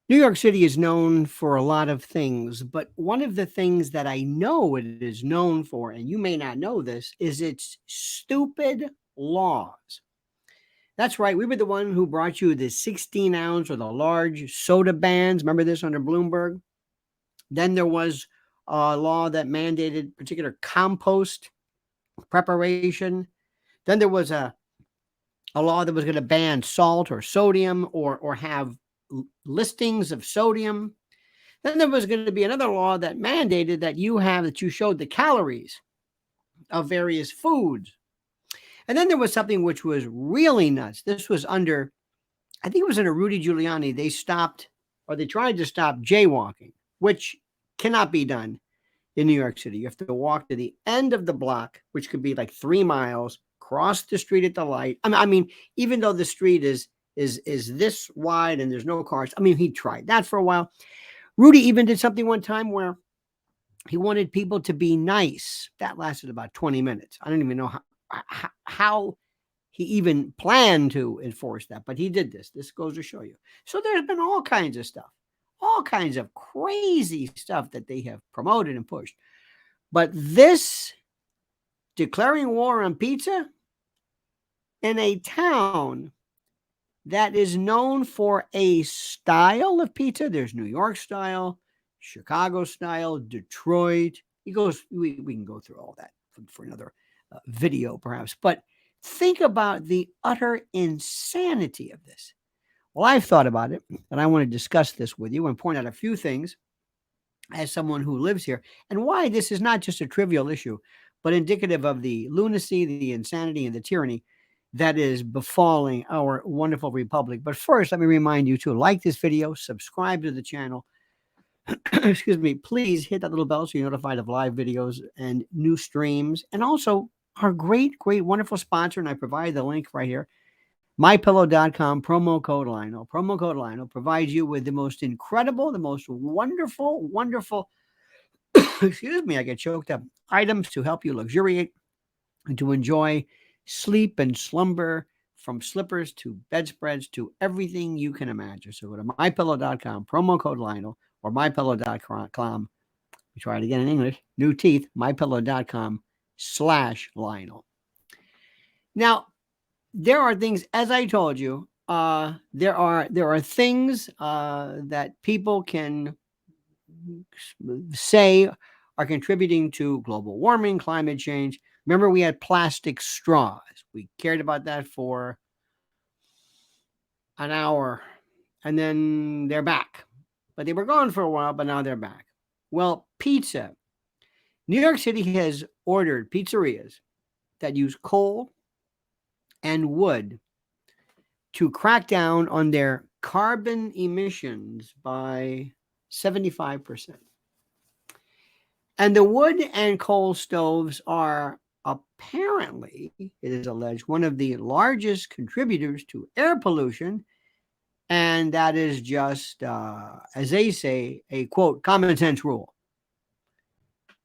New York City is known for a lot of things, but one of the things that I know it is known for, and you may not know this, is its stupid laws. That's right. We were the one who brought you the 16 ounce or the large soda bans. Remember this under Bloomberg? Then there was a law that mandated particular compost preparation. Then there was a law that was going to ban salt or sodium or have listings of sodium. Then there was going to be another law that mandated that you showed the calories of various foods. And then there was something which was really nuts. This was under, I think it was under Rudy Giuliani. They tried to stop jaywalking, which cannot be done in New York City. You have to walk to the end of the block, which could be like 3 miles, cross the street at the light. I mean, even though the street is this wide and there's no cars. I mean, he tried that for a while. Rudy even did something one time where he wanted people to be nice. That lasted about 20 minutes. I don't even know how he even planned to enforce that, but he did this. This goes to show you. So there's been all kinds of stuff, all kinds of crazy stuff that they have promoted and pushed. But this declaring war on pizza in a town that is known for a style of pizza. There's New York style, Chicago style, Detroit. We can go through all that for another video perhaps. But think about the utter insanity of this. Well, I've thought about it, and I want to discuss this with you and point out a few things as someone who lives here and why this is not just a trivial issue, but indicative of the lunacy, the insanity, and the tyranny that is befalling our wonderful republic. But first, let me remind you to like this video, subscribe to the channel. Excuse me, please hit that little bell so you're notified of live videos and new streams. And also our great, wonderful sponsor, and I provide the link right here, mypillow.com, promo code Lionel. Promo code Lionel provides you with the most incredible, the most wonderful, excuse me, I get choked up, items to help you luxuriate and to enjoy sleep and slumber, from slippers to bedspreads to everything you can imagine. So go to mypillow.com, promo code Lionel, or mypillow.com. We try it again in English. New teeth, mypillow.com/Lionel. Now, there are things, as I told you, there are things that people can say are contributing to global warming, climate change. Remember, we had plastic straws. We cared about that for an hour, and then they're back. But they were gone for a while, but now they're back. Well, pizza. New York City has ordered pizzerias that use coal and wood to crack down on their carbon emissions by 75%. And the wood and coal stoves are apparently, it is alleged, one of the largest contributors to air pollution. And that is just, as they say, a quote, common sense rule.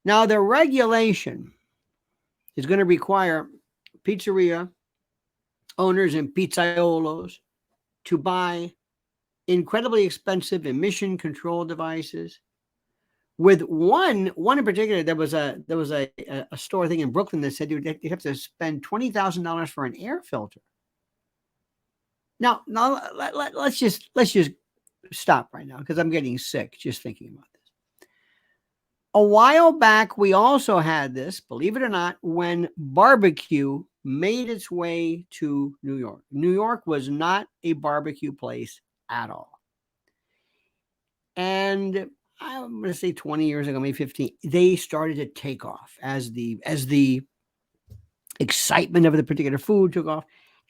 Now, the regulation is going to require pizzeria owners and pizzaiolos to buy incredibly expensive emission control devices. With one in particular, there was a store thing in Brooklyn that said you have to spend $20,000 for an air filter. Now let's just stop right now because I'm getting sick just thinking about this. A while back, we also had this, believe it or not, when barbecue made its way to New York. New York was not a barbecue place at all. And I'm going to say 20 years ago, maybe 15, they started to take off as the excitement of the particular food took off.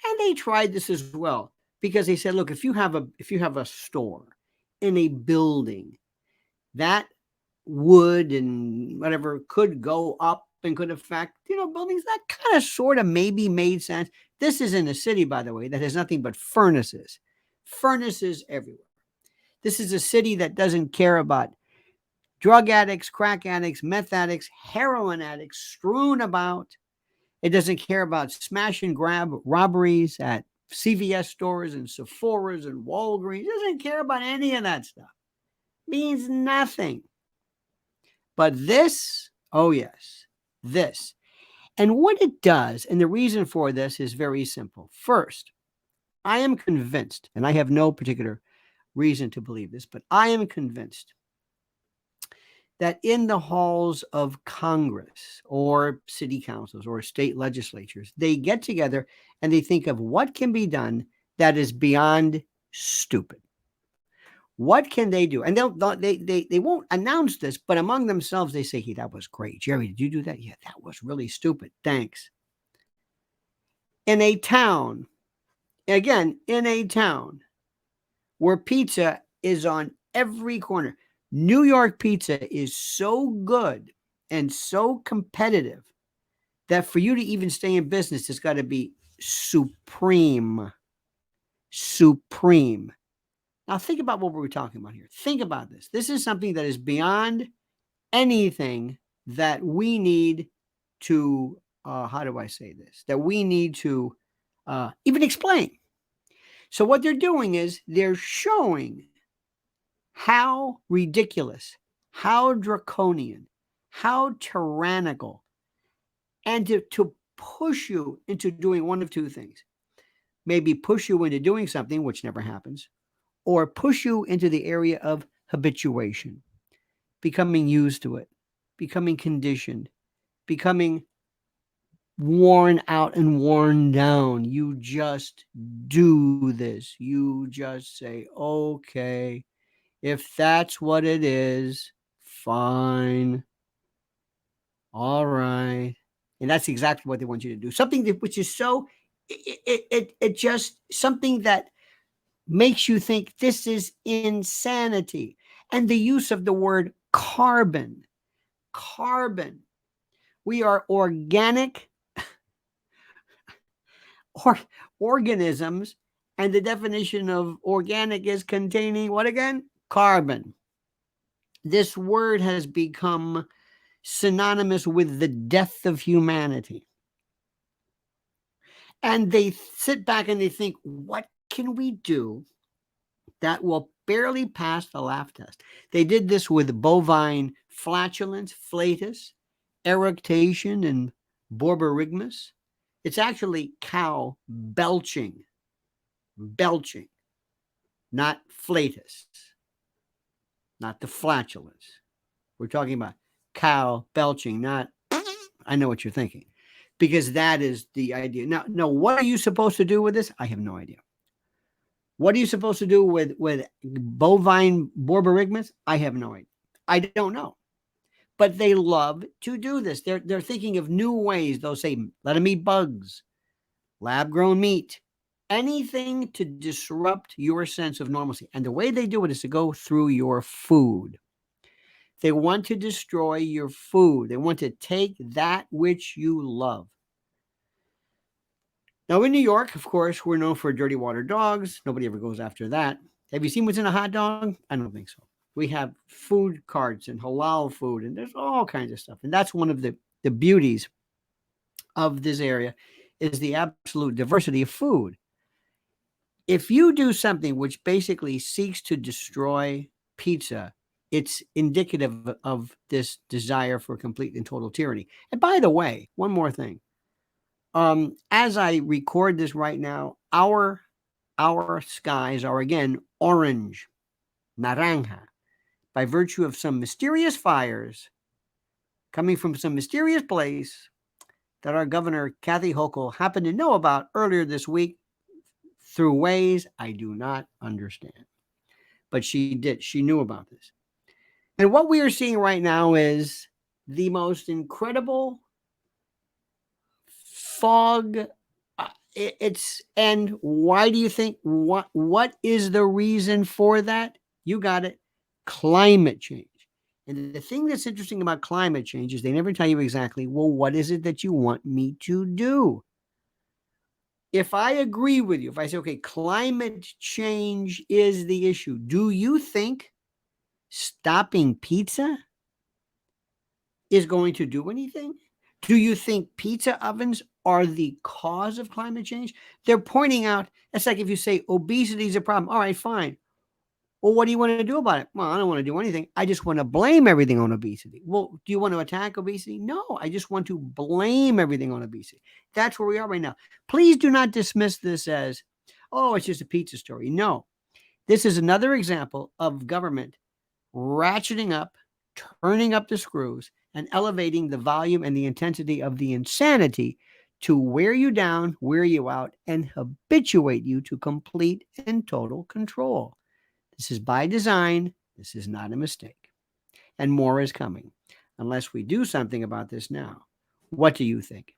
And they tried this as well because they said, look, if you have a store in a building, that wood and whatever could go up and could affect, buildings, that kind of sort of maybe made sense. This is in a city, by the way, that has nothing but furnaces everywhere. This is a city that doesn't care about drug addicts, crack addicts, meth addicts, heroin addicts strewn about. It doesn't care about smash and grab robberies at CVS stores and Sephora's and Walgreens. Doesn't care about any of that stuff. Means nothing. But this, oh yes, this. And what it does, and the reason for this is very simple. First, I am convinced, and I have no particular reason to believe this, but I am convinced that in the halls of Congress or city councils or state legislatures, they get together and they think of what can be done that is beyond stupid. What can they do? And they won't announce this, but among themselves, they say, hey, that was great. Jerry, did you do that? Yeah, that was really stupid. Thanks. In a town, again, in a town where pizza is on every corner, New York pizza is so good and so competitive that for you to even stay in business, it's got to be supreme. Supreme. Now, think about what we're talking about here. Think about this. This is something that is beyond anything that we need to, how do I say this? That we need to even explain. So what they're doing is they're showing how ridiculous, how draconian, how tyrannical, and to push you into doing one of two things. Maybe push you into doing something, which never happens, or push you into the area of habituation, becoming used to it, becoming conditioned, becoming worn out and worn down. You just do this. You just say, okay, if that's what it is, fine. All right. And that's exactly what they want you to do. Something that, which is so, it just, something that makes you think this is insanity. And the use of the word carbon. We are organic organisms, and the definition of organic is containing what again? Carbon. This word has become synonymous with the death of humanity. And they sit back and they think, what can we do that will barely pass the laugh test? They did this with bovine flatulence, flatus, eructation, and borborygmus. It's actually cow belching, not flatus, not the flatulence. We're talking about cow belching, not, I know what you're thinking, because that is the idea. Now, what are you supposed to do with this? I have no idea. What are you supposed to do with bovine borborygmus? I have no idea. I don't know. But they love to do this. They're thinking of new ways. They'll say, let them eat bugs, lab-grown meat, anything to disrupt your sense of normalcy. And the way they do it is to go through your food. They want to destroy your food. They want to take that which you love. Now, in New York, of course, we're known for dirty water dogs. Nobody ever goes after that. Have you seen what's in a hot dog? I don't think so. We have food carts and halal food, and there's all kinds of stuff. And that's one of the beauties of this area is the absolute diversity of food. If you do something which basically seeks to destroy pizza, it's indicative of this desire for complete and total tyranny. And by the way, one more thing. As I record this right now, our skies are again orange, naranja, by virtue of some mysterious fires coming from some mysterious place that our governor, Kathy Hochul, happened to know about earlier this week through ways I do not understand. But she did. She knew about this. And what we are seeing right now is the most incredible fog. And why do you think, what is the reason for that? You got it. Climate change. And the thing that's interesting about climate change is they never tell you exactly, well, what is it that you want me to do? If I agree with you, if I say, okay, climate change is the issue, do you think stopping pizza is going to do anything? Do you think pizza ovens are the cause of climate change? They're pointing out, it's like if you say obesity is a problem. All right, fine. Well, what do you want to do about it? Well, I don't want to do anything. I just want to blame everything on obesity. Well, do you want to attack obesity? No, I just want to blame everything on obesity. That's where we are right now. Please do not dismiss this as, oh, it's just a pizza story. No, this is another example of government ratcheting up, turning up the screws, and elevating the volume and the intensity of the insanity to wear you down, wear you out, and habituate you to complete and total control. This is by design. This is not a mistake. And more is coming, unless we do something about this now. What do you think?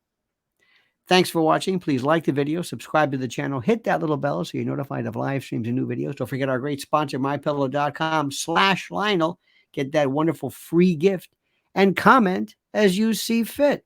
Thanks for watching. Please like the video, subscribe to the channel, hit that little bell so you're notified of live streams and new videos. Don't forget our great sponsor, mypillow.com/Lionel. Get that wonderful free gift and comment as you see fit.